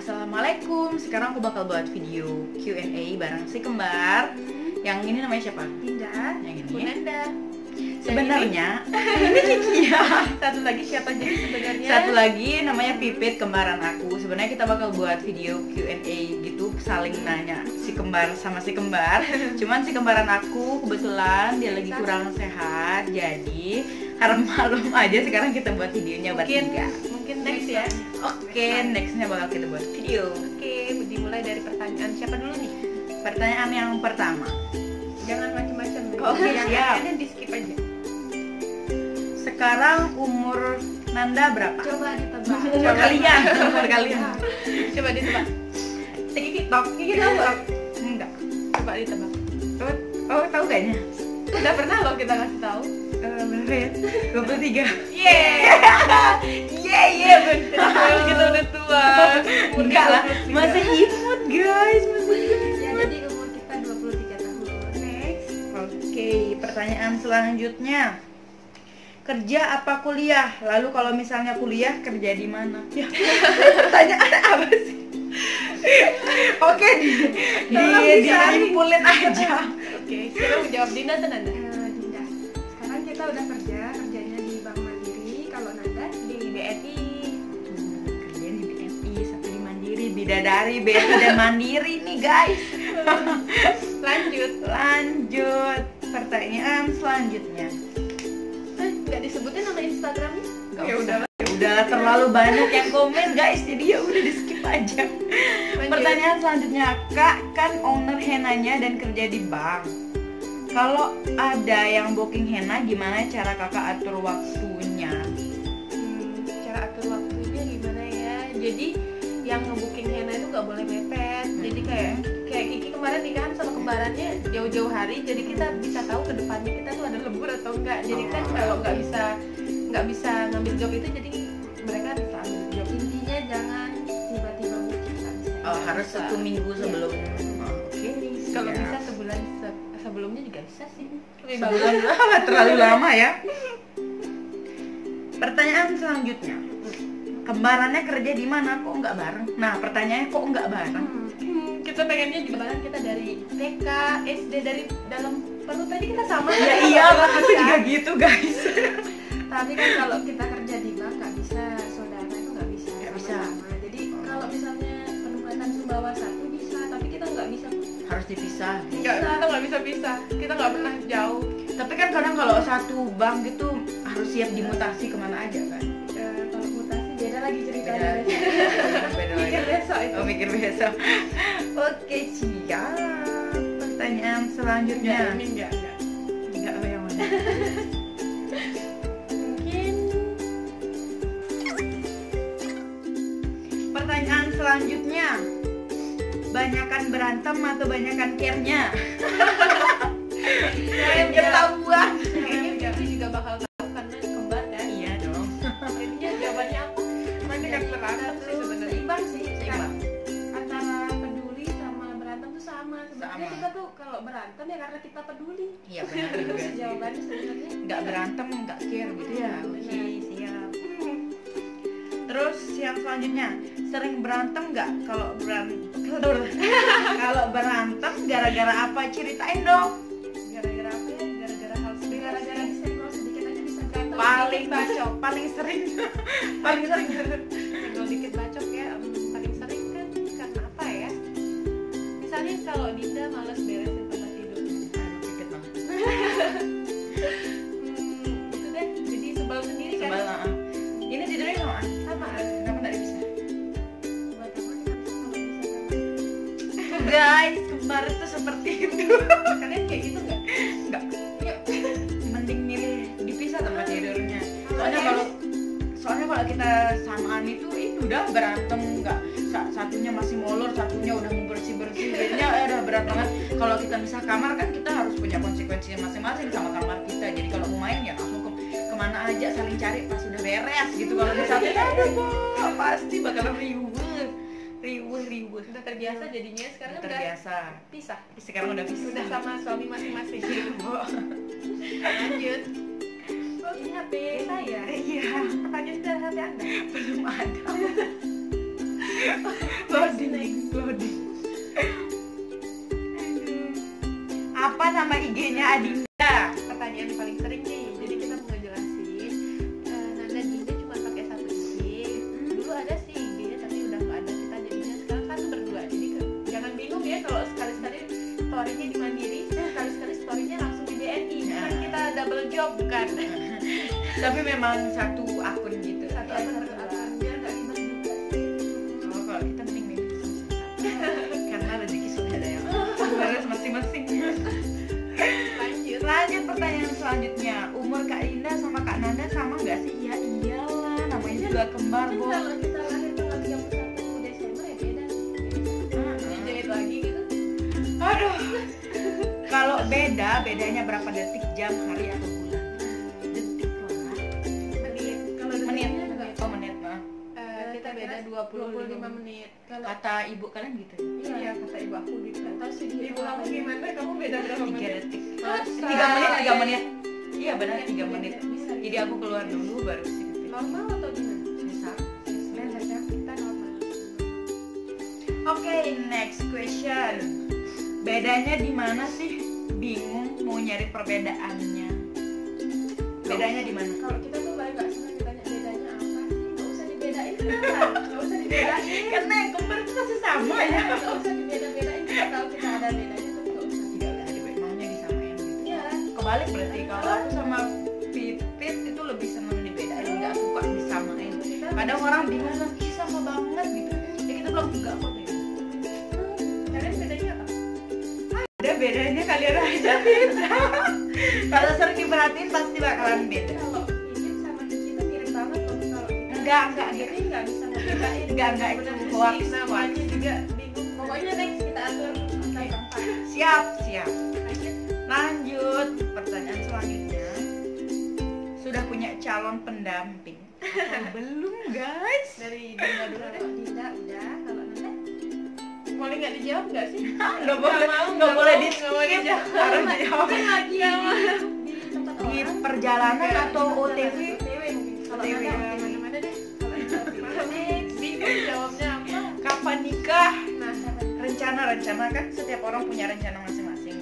Assalamualaikum. Sekarang aku bakal buat video Q&A bareng si kembar. Yang ini namanya siapa? Dinda. Yang ini Bunanda. sebenarnya ini Cici ya. Satu lagi siapa jadi sebenarnya? Satu lagi namanya Pipit, kembaran aku. Sebenarnya kita bakal buat video Q&A gitu, saling nanya si kembar sama si kembar. Cuman si kembaran aku kebetulan dia lagi kurang sehat, jadi karena malum aja sekarang kita buat videonya bertiga. Mungkin next ya. Oke, nextnya bakal kita buat video. Oke, dimulai dari pertanyaan siapa dulu nih? Pertanyaan yang pertama. Jangan macam-macam. Oke, siap. Ini di skip aja. Sekarang umur Nanda berapa? Coba ditebak. Umur kalian, umur kalian. Coba ditebak. Segi TikTok, gigi tahu? Enggak. Coba ditebak. Oh, tahu kayaknya. Udah pernah loh kita kasih tahu. Bener ya? 23. Yeay, bener. Kita udah tua. Enggak lah, masih imut guys, masih Ya, jadi umur kita 23 tahun. Next. Oke, pertanyaan selanjutnya. Kerja apa kuliah? Lalu kalau misalnya kuliah, kerja di mana? Ya, pertanyaan apa sih? Oke, disimpulin aja. Oke, sekarang menjawab Dinda atau Nanda? Dinda. Sekarang kita udah kerjanya di Bank Mandiri. Kalau Nanda Di BNI. Kerjaan di BNI, satu di Mandiri, bidadari, BNI dan Mandiri nih guys. Lanjut, pertanyaan selanjutnya. Nggak disebutin nama Instagramnya? Ya udah terlalu banyak yang komen guys, jadi ya udah di skip aja. Pertanyaan selanjutnya, Kak kan owner henanya dan kerja di bank. Kalau ada yang booking henna, gimana cara kakak atur waktunya? Cara atur waktunya gimana ya? Jadi yang ngebooking henna itu nggak boleh mepet. Jadi kayak Kiki kemarin nikahan sama kembarannya jauh-jauh hari. Jadi kita bisa tahu ke depannya kita tuh ada lembur atau enggak. Jadi kan kalau nggak bisa ngambil job itu, jadi mereka bisa ambil job. intinya jangan tiba-tiba booking. Harus satu minggu sebelum. Oke, Kalau siap. bisa sebulan sebelumnya juga bisa sih. Lebih Sebulan terlalu lama ya. Pertanyaan selanjutnya, kembarannya kerja di mana? Kok nggak bareng? Nah, pertanyaannya kok nggak bareng? Kita pengennya juga bareng, kita dari TK, SD, dari dalam perut tadi kita sama. Ya iya, aku juga gitu guys. Tapi kan kalau kita kerja di bank nggak bisa, saudara itu nggak bisa. Nggak bisa. sama-sama. Jadi kalau misalnya penugasan Sumbawa 1 bisa, tapi kita nggak bisa. Harus dipisah. Enggak, kita nggak bisa pisah. Kita nggak pernah jauh. Tapi kan kadang kalau satu bank gitu harus siap dimutasi kemana aja kan? Kalau mutasi beda lagi ceritanya. Beda Mikir lagi. besok itu. Oh, mikir besok. Oke, siap. Pertanyaan selanjutnya. Enggak. Enggak apa yang mana? Mungkin Pertanyaan selanjutnya. Banyakan berantem atau banyakan care-nya? yang ketahuan. Kayaknya Kiki juga bakal tahu karena kembar kan. Iya dong. Jadinya jawabannya aku. Banyak berantem sih sebenarnya. Seimbang sih. Seimbang. Antara peduli sama berantem tuh sama. Sebenarnya Sama. kita tuh kalau berantem ya karena kita peduli. Iya benar juga. Jawabannya sebenarnya Nggak berantem, nggak care gitu ya. Oke, siap. Terus yang selanjutnya, sering berantem nggak? Kalau berantem gara-gara apa? Ceritain dong. Gara-gara apa ya? Gara-gara hal sepele. gara-gara disenggol sedikit aja bisa berantem. Paling bacok, paling sering. Senggol dikit bacok ya. Paling sering kan karena apa ya? Misalnya kalau Dinda malas beresin tempat tidur. Aduh, dikit banget. Itu deh. Jadi sebel sendiri kan. Sebal, ini tidurnya sama? Sama. Kenapa nggak bisa? Buat apa kita bisa kalau bisa sama. Guys, kembar itu seperti itu. Kalian kayak gitu nggak? Enggak. Yuk. Mending milih dipisah tempat tidurnya. Soalnya kalau kita samaan itu udah berantem, nggak satunya masih molor, satunya udah mau bersih jadinya udah berat banget. Kalau kita misah kamar kan kita harus punya konsekuensinya masing-masing sama kamar kita. Jadi kalau mau main ya langsung kemana aja, saling cari pas udah beres gitu. Kalau misalnya pasti bakalan riuh. Udah terbiasa jadinya sekarang Terbiasa. udah pisah. Sekarang udah pisah. Udah sama suami masing-masing. Bu. Lanjut. Oh, ini HP saya. Iya. Pertanyaan dari HP Anda. Belum ada. Loading. Apa nama IG-nya Adinda? Pertanyaan paling sering nih, jadi kita mau ngejelasin. Nanda Dinda cuma pakai satu IG. Dulu ada sih IG-nya tapi udah nggak ada, kita jadinya sekarang kan berdua. Jadi jangan bingung ya kalau sekali-sekali story-nya di Mandiri, sekali-sekali story-nya langsung di BNI. Kan kita double job bukan? Tapi memang satu akun gitu. Satu akun biar nggak ribet juga. Oh, kalau kita mending milih karena rezeki sudah ada yang harus masing-masing. Lanjut pertanyaan selanjutnya. Umur Kak Dinda sama Kak Nanda sama nggak sih? Ya iyalah, namanya juga kembar Kan kok. kalau kita lahir tanggal 31 Desember ya beda. Dijahit lagi gitu. Aduh. Kalau bedanya berapa detik, jam, hari atau bulan? Detik lah. Menit. Kalau Menit. detiknya enggak. Oh, menit mah. Kita beda 25 menit. Kalau Kata ibu kalian gitu. iya kata ibu aku gitu. Tahu sih ibu kamu gimana? Kamu beda berapa 3 menit? detik. Masa? 3 menit. Iya benar 3 menit. Bisa. Jadi aku keluar dulu baru sih detik. Normal atau gimana? Bisa. Kita normal. Oke, next question. Bedanya di mana sih? Bingung mau nyari perbedaannya. Bedanya di mana? Kalau kita tuh paling nggak senang ditanya bedanya apa sih? Nggak usah dibedain kenapa? Nggak usah dibedain. Karena yang kembar itu pasti sama ya. Nggak usah dibeda-bedain. Kita tahu kita ada bedanya tapi nggak usah. Tidak usah dibedain, maunya disamain gitu. Iya. Kebalik berarti kalau aku sama Pipit itu lebih seneng dibedain, nggak suka disamain. Kadang orang bingung kan, ih sama banget gitu. Ya kita bilang enggak kok deh. Kalian bedanya apa? Ada bedanya kalian aja beda. Kalau sering diperhatiin pasti bakalan beda. Kalau ini sama kita mirip banget loh. Kalau kita Enggak. jadi nggak bisa ngebedain. Enggak, itu Bener hoax. sih, namanya juga bingung. Pokoknya next kita atur sampai tempat. Siap. Lanjut. Lanjut, pertanyaan selanjutnya. Sudah punya calon pendamping atau belum, guys? Dari Dinda dulu deh. Kalau Dinda udah, kalau Nanda Boleh nggak dijawab nggak sih? Nggak boleh di nggak mau dijawab. harus dijawab. Kan lagi di tempat Di orang. perjalanan atau OTW? OTW mungkin. Kalau OTW. Nanda di mana-mana deh. Kalau Nanda next, bingung jawabnya apa? Kapan nikah? Nah, Rencana kan setiap orang punya rencana masing-masing.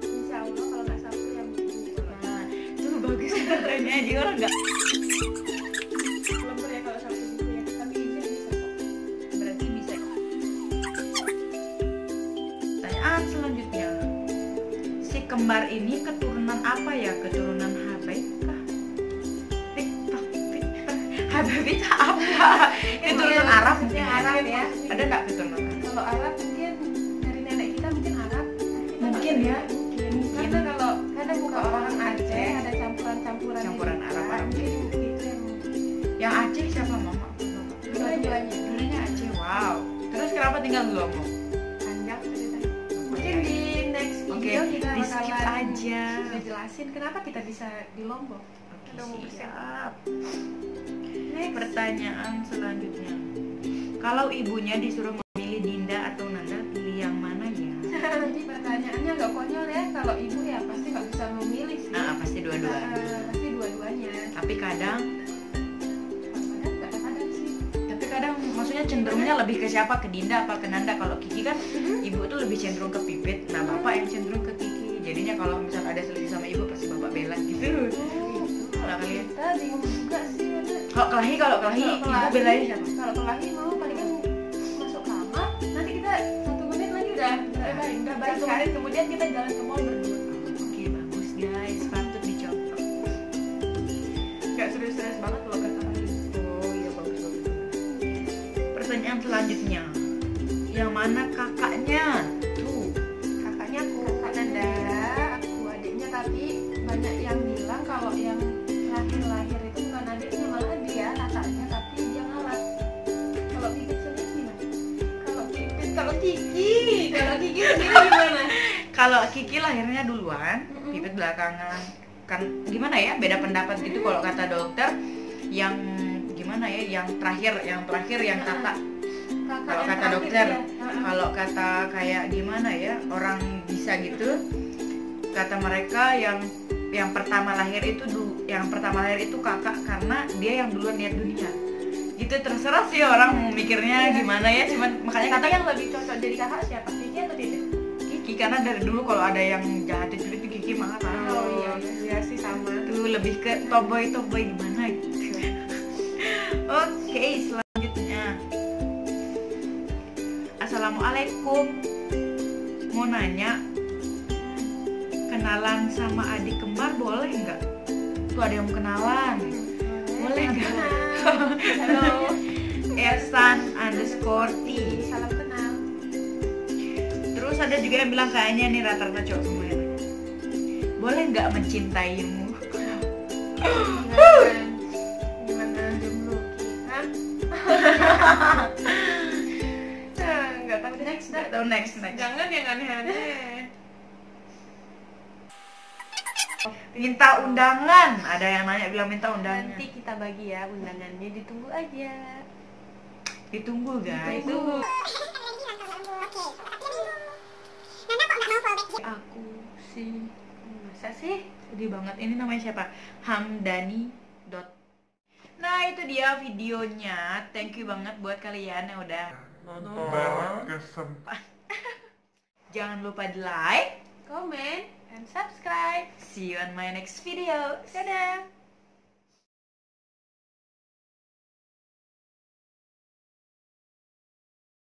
insya Allah kalau nggak Sabtu ya minggu. Nah, itu bagus katanya dia orang nggak. Belum ya kalau Sabtu minggu ya. Tapi izin bisa kok. Berarti bisa. Pertanyaan selanjutnya. Si kembar ini keturunan apa ya? Keturunan Habaib kah? TikTok. Habaib itu apa? Keturunan Arab mungkin. Arab ya. Ada nggak keturunan Arab? kalau Arab mungkin dari nenek kita mungkin Arab. Mungkin ya. Karena kalau kadang buka orang Aceh ada campuran Campuran Arab. Mungkin itu Yang Aceh siapa mama? dua-duanya Dulunya Aceh. Wow. Terus kenapa tinggal di Lombok? panjang ceritanya. Mungkin di next Oke, video kita di skip bakalan aja. ngejelasin kenapa kita bisa di Lombok. Siap. Pertanyaan selanjutnya. Kalau ibunya disuruh memilih Dinda atau Nanda, pilih yang mana ya? Jadi pertanyaannya nggak konyol ya. Kalau ibu ya pasti nggak bisa memilih sih. Nah, pasti dua-duanya. Pasti dua-duanya. Tapi kadang Kadang sih. Tapi kadang maksudnya cenderungnya lebih ke siapa? Ke Dinda apa ke Nanda? Kalau Kiki kan ibu tuh lebih cenderung ke Pipit. Nah, bapak yang cenderung ke Kiki. Jadinya kalau misal ada selisih sama ibu pasti bapak bela gitu. Kalau kalian? Kita bingung juga sih. Kalau kelahi ibu belain siapa? Kalau kelahi mau palingan masuk kamar. Nanti kita 1 menit lagi udah baik. 1 menit kemudian kita jalan ke mall berdua. Oke, bagus guys, patut dicontoh. Nggak serius-serius banget loh kata kalian. Oh iya, bagus. Pertanyaan selanjutnya, yang mana kakaknya? Tuh, Kakaknya aku, Kak Nanda, aku adiknya, tapi banyak yang bilang kalau yang lahir itu bukan adiknya, malah dia kakaknya, tapi dia ngalah. Kalau Pipit sendiri gimana? Kalau Kiki sendiri gimana? kalau Kiki lahirnya duluan, Pipit belakangan. Kan gimana ya? Beda pendapat gitu kalau kata dokter. Yang gimana ya? Yang terakhir yang kakak. Kalau kata dokter, kalau kata kayak gimana ya? Orang bisa gitu. Kata mereka yang pertama lahir itu kakak karena dia yang duluan lihat dunia. itu terserah sih orang mau mikirnya gimana ya, cuman makanya Tapi kata yang lebih cocok jadi kakak siapa? Kiki atau Titik? Kiki, karena dari dulu kalau ada yang jahatin itu Kiki marah. Iya sih sama. Tuh lebih ke tomboy gimana gitu. Oke, selanjutnya Assalamualaikum, mau nanya, kenalan sama adik kembar boleh nggak? Tuh ada yang mau kenalan, boleh nggak? Halo. Ersan_T. Salam kenal. Terus ada juga yang bilang kayaknya nih rata-rata cowok semua ya. Boleh nggak mencintaimu? Gimana jomblo? Hah? Nggak tahu. Next. Atau next. Jangan yang aneh-aneh. Minta undangan. Ada yang nanya bilang minta undangan. Nanti kita bagi ya undangannya, ditunggu aja. Ditunggu guys. Ditunggu. Aku sih, masa sih? Sedih banget. Ini namanya siapa? Hamdani. Nah itu dia videonya. Thank you banget buat kalian yang udah nonton. Jangan lupa di like, Comment and subscribe. see you on my next video. Dadah.